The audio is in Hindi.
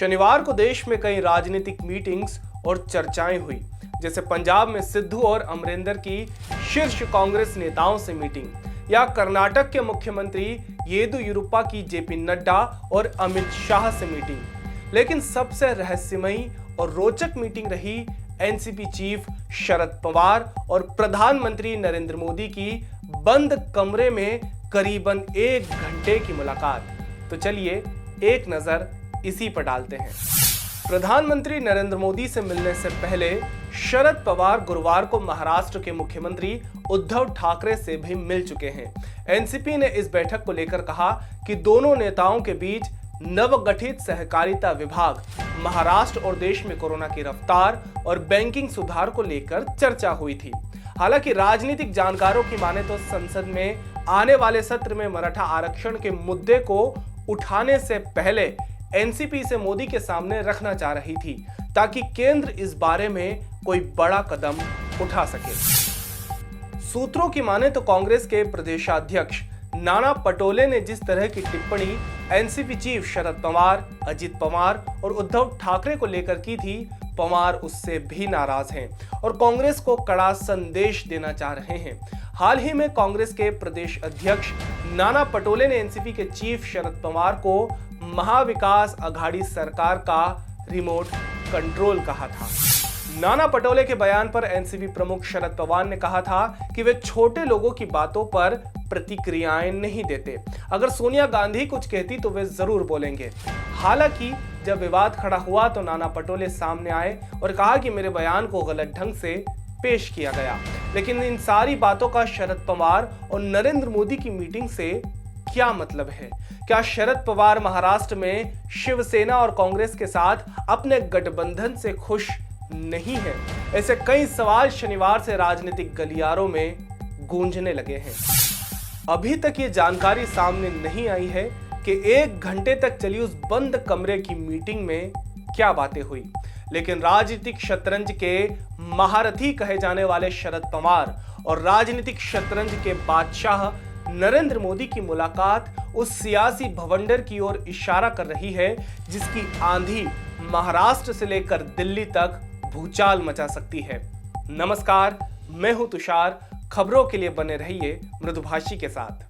शनिवार को देश में कई राजनीतिक मीटिंग्स और चर्चाएं हुई, जैसे पंजाब में सिद्धू और अमरिंदर की शीर्ष कांग्रेस नेताओं से मीटिंग, या कर्नाटक के मुख्यमंत्री येदियुरप्पा की जेपी नड्डा और अमित शाह से मीटिंग। लेकिन सबसे रहस्यमयी और रोचक मीटिंग रही एनसीपी चीफ शरद पवार और प्रधानमंत्री नरेंद्र मोदी की बंद कमरे में करीबन 1 घंटे की मुलाकात। तो चलिए एक नजर इसी पर डालते हैं। प्रधानमंत्री नरेंद्र मोदी से मिलने से पहले शरद पवार गुरुवार को महाराष्ट्र के मुख्यमंत्री उद्धव ठाकरे से भी मिल चुके हैं। एनसीपी ने इस बैठक को लेकर कहा कि दोनों नेताओं के बीच नवगठित सहकारिता विभाग, महाराष्ट्र और देश में कोरोना की रफ्तार और बैंकिंग सुधार को लेकर चर्चा हुई थी। हालांकि राजनीतिक जानकारों की माने तो संसद में आने वाले सत्र में मराठा आरक्षण के मुद्दे को उठाने से पहले एनसीपी से मोदी के सामने रखना चाह रही थी, ताकि केंद्र इस बारे में कोई बड़ा कदम उठा सके। सूत्रों की माने तो कांग्रेस के प्रदेशाध्यक्ष नाना पटोले ने जिस तरह की टिप्पणी एनसीपी चीफ शरद पवार, अजित पवार और उद्धव ठाकरे को लेकर की थी, पवार उससे भी नाराज हैं और कांग्रेस को कड़ा संदेश देना चाह रहे हैं। हाल ही में कांग्रेस के प्रदेश अध्यक्ष नाना पटोले ने एनसीपी के चीफ शरद पवार को महाविकास अघाड़ी सरकार का रिमोट कंट्रोल कहा था। नाना पटोले के बयान पर एनसीपी प्रमुख शरद पवार ने कहा था कि वे छोटे लोगों की बातों पर प्रतिक्रियाएं नहीं देते। अगर सोनिया गांधी कुछ कहती तो वे जरूर बोलेंगे। हालांकि जब विवाद खड़ा हुआ तो नाना पटोले सामने आए और कहा कि मेरे बयान को गलत ढंग से पेश किया गया। लेकिन इन सारी बातों का शरद पवार और नरेंद्र मोदी की मीटिंग से क्या मतलब है? क्या शरद पवार महाराष्ट्र में शिवसेना और कांग्रेस के साथ अपने गठबंधन से खुश नहीं है? ऐसे कई सवाल शनिवार से राजनीतिक गलियारों में गूंजने लगे हैं। अभी तक ये जानकारी सामने नहीं आई है कि 1 घंटे तक चली उस बंद कमरे की मीटिंग में क्या बातें हुई। लेकिन राजनीतिक शतरंज के महारथी कहे जाने वाले शरद पवार और राजनीतिक शतरंज के बादशाह नरेंद्र मोदी की मुलाकात उस सियासी भवंडर की ओर इशारा कर रही है जिसकी आंधी महाराष्ट्र से लेकर दिल्ली तक भूचाल मचा सकती है। नमस्कार, मैं हूं तुषार। खबरों के लिए बने रहिए मृदुभाषी के साथ।